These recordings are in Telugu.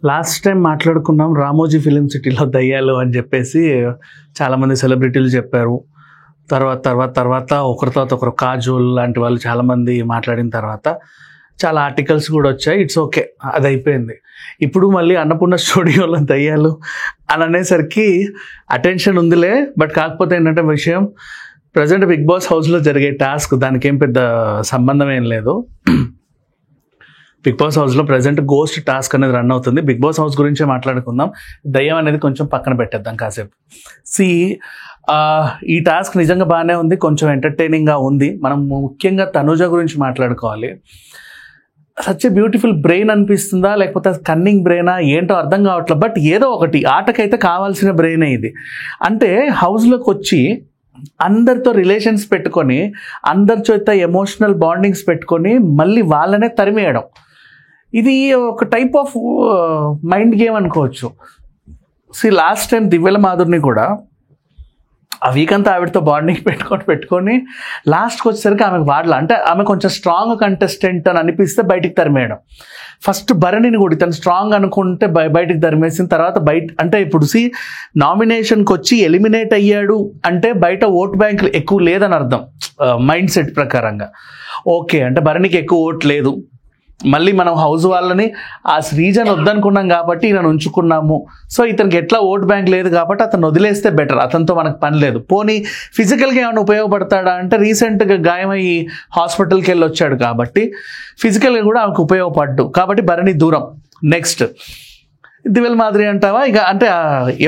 లాస్ట్ టైం మాట్లాడుకున్నాం రామోజీ ఫిలిం సిటీలో దయ్యాలు అని చెప్పేసి చాలామంది సెలబ్రిటీలు చెప్పారు. తర్వాత ఒకరి తర్వాత ఒకరు కాజోల్ లాంటి వాళ్ళు చాలామంది మాట్లాడిన తర్వాత చాలా ఆర్టికల్స్ కూడా వచ్చాయి. ఇట్స్ ఓకే, అది అయిపోయింది. ఇప్పుడు మళ్ళీ అన్నపూర్ణ స్టూడియోలో దయ్యాలు అని అనేసరికి అటెన్షన్ ఉందిలే. బట్ కాకపోతే ఏంటంటే విషయం, ప్రజెంట్ బిగ్ బాస్ హౌస్లో జరిగే టాస్క్ దానికి ఏం పెద్ద సంబంధం ఏం లేదు. బిగ్ బాస్ హౌస్లో ప్రజెంట్ గోస్ట్ టాస్క్ అనేది రన్ అవుతుంది. బిగ్ బాస్ హౌస్ గురించే మాట్లాడుకుందాం, దయ్యం అనేది కొంచెం పక్కన పెట్టేద్దాం కాసేపు. ఈ టాస్క్ నిజంగా బాగానే ఉంది, కొంచెం ఎంటర్టైనింగ్గా ఉంది. మనం ముఖ్యంగా తనుజ గురించి మాట్లాడుకోవాలి. సచ్ ఎ బ్యూటిఫుల్ బ్రెయిన్ అనిపిస్తుందా, లేకపోతే కన్నింగ్ బ్రెయినా ఏంటో అర్థం కావట్లేదు. బట్ ఏదో ఒకటి, ఆటకైతే కావాల్సిన బ్రెయినే ఇది. అంటే హౌస్లోకి వచ్చి అందరితో రిలేషన్స్ పెట్టుకొని, అందరితో ఎమోషనల్ బాండింగ్స్ పెట్టుకొని మళ్ళీ వాళ్ళనే తరిమేయడం, ఇది ఒక టైప్ ఆఫ్ మైండ్ గేమ్ అనుకోవచ్చు. లాస్ట్ టైం దివ్యల మాధుర్ని కూడా ఆ వీక్ అంతా ఆవిడతో బాండింగ్ పెట్టుకొని లాస్ట్కి వచ్చేసరికి ఆమెకు వాడలా, అంటే ఆమె కొంచెం స్ట్రాంగ్ కంటెస్టెంట్ అని అనిపిస్తే బయటికి తరిమేయడం. ఫస్ట్ భరణిని కూడా తను స్ట్రాంగ్ అనుకుంటే బయటికి తరిమేసిన తర్వాత అంటే ఇప్పుడు నామినేషన్కి వచ్చి ఎలిమినేట్ అయ్యాడు అంటే బయట ఓట్ బ్యాంక్ ఎక్కువ లేదని అర్థం మైండ్ సెట్ ప్రకారంగా. ఓకే, అంటే భరణికి ఎక్కువ ఓట్ లేదు, మళ్ళీ మనం హౌస్ వాళ్ళని ఆ శ్రీజన్ వద్దనుకున్నాం కాబట్టి ఈయన ఉంచుకున్నాము. సో ఇతనికి ఎట్లా ఓట్ బ్యాంక్ లేదు కాబట్టి అతను వదిలేస్తే బెటర్, అతనితో మనకు పని లేదు. పోనీ ఫిజికల్గా ఏమైనా ఉపయోగపడతాడా అంటే రీసెంట్గా గాయమయ్యి హాస్పిటల్కి వెళ్ళి వచ్చాడు కాబట్టి ఫిజికల్గా కూడా ఆమెకు ఉపయోగపడ్డు కాబట్టి భరణి దూరం. నెక్స్ట్ దివ్యల మాదిరి అంటావా, ఇక అంటే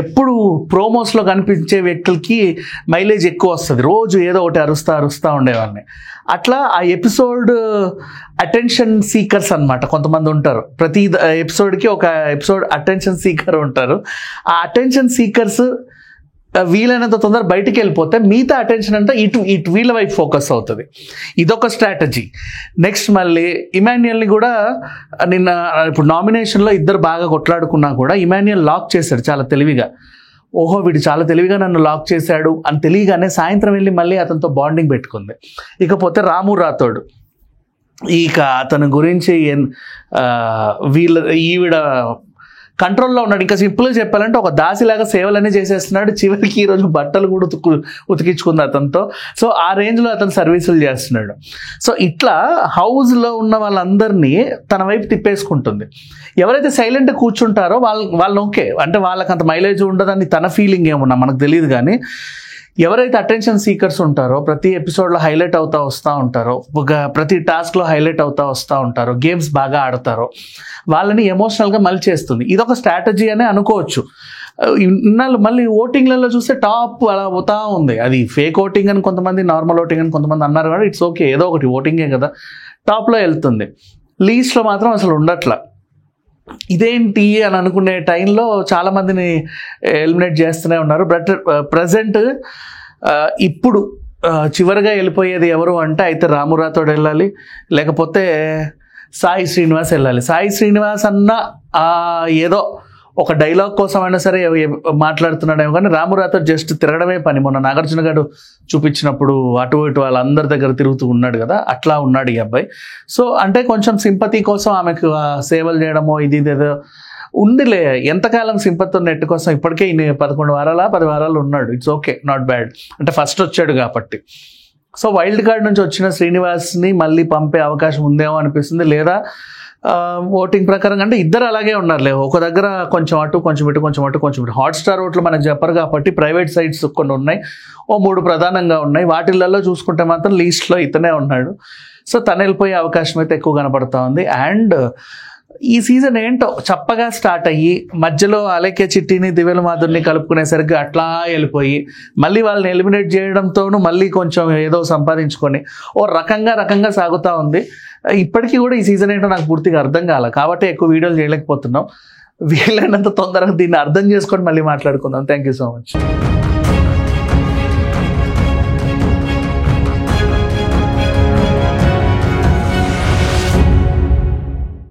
ఎప్పుడు ప్రోమోస్లో కనిపించే వ్యక్తులకి మైలేజ్ ఎక్కువ వస్తుంది, రోజు ఏదో ఒకటి అరుస్తా ఉండేవాళ్ళని. అట్లా ఆ ఎపిసోడ్ అటెన్షన్ సీకర్స్ అనమాట కొంతమంది ఉంటారు. ప్రతి ఎపిసోడ్కి ఒక ఎపిసోడ్ అటెన్షన్ సీకర్ ఉంటారు. ఆ అటెన్షన్ సీకర్స్ వీలైనంత తొందర బయటికి వెళ్ళిపోతే మిగతా అటెన్షన్ అంతా ఇటు వీళ్ళ వైపు ఫోకస్ అవుతుంది. ఇదొక స్ట్రాటజీ. నెక్స్ట్ మళ్ళీ ఇమాన్యుయల్ని కూడా నిన్న ఇప్పుడు నామినేషన్లో ఇద్దరు బాగా కొట్లాడుకున్నా కూడా ఇమాన్యుయల్ లాక్ చేశాడు చాలా తెలివిగా. ఓహో, వీడు చాలా తెలివిగా నన్ను లాక్ చేశాడు అని తెలియగానే సాయంత్రం వెళ్ళి మళ్ళీ అతనితో బాండింగ్ పెట్టుకుంది. ఇకపోతే రాము రాథోడ్, ఇక అతని గురించి ఈవిడ కంట్రోల్లో ఉన్నాడు. ఇంకా సింపుల్గా చెప్పాలంటే ఒక దాసిలాగా సేవలన్నీ చేసేస్తున్నాడు. చివరికి ఈరోజు బట్టలు కూడా ఉతికించుకుంది అతనితో. సో ఆ రేంజ్లో అతను సర్వీసులు చేస్తున్నాడు. సో ఇట్లా హౌస్లో ఉన్న వాళ్ళందరినీ తన వైపు తిప్పేసుకుంటుంది. ఎవరైతే సైలెంట్గా కూర్చుంటారో వాళ్ళు ఓకే, అంటే వాళ్ళకి అంత మైలేజ్ ఉండదని తన ఫీలింగ్ ఏమున్నా మనకు తెలియదు. కానీ ఎవరైతే అటెన్షన్ సీకర్స్ ఉంటారో, ప్రతి ఎపిసోడ్లో హైలైట్ అవుతూ వస్తూ ఉంటారో, ప్రతి టాస్క్లో హైలైట్ అవుతూ వస్తూ ఉంటారో, గేమ్స్ బాగా ఆడతారో, వాళ్ళని ఎమోషనల్గా మళ్ళీ చేస్తుంది. ఇదొక స్ట్రాటజీ అనే అనుకోవచ్చు. ఇన్నాళ్ళు మళ్ళీ ఓటింగ్లలో చూస్తే టాప్ అలా అవుతా ఉంది. అది ఫేక్ ఓటింగ్ అని కొంతమంది, నార్మల్ ఓటింగ్ అని కొంతమంది అన్నారు. కానీ ఇట్స్ ఓకే, ఏదో ఒకటి ఓటింగే కదా, టాప్లో వెళ్తుంది. లీస్ట్లో మాత్రం అసలు ఉండట్లా. ఇదేంటి అని అనుకునే టైంలో చాలామందిని ఎలిమినేట్ చేస్తూనే ఉన్నారు. బట్ ప్రజెంట్ ఇప్పుడు చివరిగా వెళ్ళిపోయేది ఎవరు అంటే అయితే రాము రాథోడ్ వెళ్ళాలి, లేకపోతే సాయి శ్రీనివాస్ వెళ్ళాలి. సాయి శ్రీనివాస్ అన్న ఏదో ఒక డైలాగ్ కోసం అయినా సరే మాట్లాడుతున్నాడేమో, కానీ రాము రాథోడ్ జస్ట్ తిరగడమే పని. మొన్న నాగార్జున గారు చూపించినప్పుడు అటు ఇటు వాళ్ళందరి దగ్గర తిరుగుతూ ఉన్నాడు కదా, అట్లా ఉన్నాడు ఈ అబ్బాయి. సో అంటే కొంచెం సింపతి కోసం ఆమెకు సేవలు చేయడమో ఇది ఏదో ఉందిలే. ఎంతకాలం సింపతి నెట్ కోసం, ఇప్పటికే 11 వారాల 10 వారాలు ఉన్నాడు. It's okay, not bad. అంటే ఫస్ట్ వచ్చాడు కాబట్టి. సో వైల్డ్ కార్డ్ నుంచి వచ్చిన శ్రీనివాస్ని మళ్ళీ పంపే అవకాశం ఉందేమో అనిపిస్తుంది. లేదా ఓటింగ్ ప్రకారం అంటే ఇద్దరు అలాగే ఉన్నారులే, ఒక దగ్గర కొంచెం అటు కొంచెం ఇటు కొంచెం అటు కొంచెం ఇటు. హాట్స్టార్ ఓట్లు మనకు చెప్పరు కాబట్టి ప్రైవేట్ సైట్స్ కొన్ని ఉన్నాయి, 3 ప్రధానంగా ఉన్నాయి. వాటిల్లో చూసుకుంటే మాత్రం లీస్ట్లో ఇతనే ఉన్నాడు. సో తను వెళ్ళిపోయే అవకాశం అయితే ఎక్కువ కనపడతా ఉంది. అండ్ ఈ సీజన్ ఏంటో చప్పగా స్టార్ట్ అయ్యి మధ్యలో అలేఖ్య చిట్టిని దివ్యల మాధుర్ని కలుపుకునేసరికి అట్లా వెళ్ళిపోయి మళ్ళీ వాళ్ళని ఎలిమినేట్ చేయడంతోనూ మళ్ళీ కొంచెం ఏదో సంపాదించుకొని ఓ రకంగా సాగుతూ ఉంది. ఇప్పటికీ కూడా ఈ సీజన్ ఏంటో నాకు పూర్తిగా అర్థం కాలే కాబట్టి ఎక్కువ వీడియోలు చేయలేకపోతున్నాం. వీలైనంత తొందరగా దీన్ని అర్థం చేసుకొని మళ్ళీ మాట్లాడుకుందాం. Thank you so much.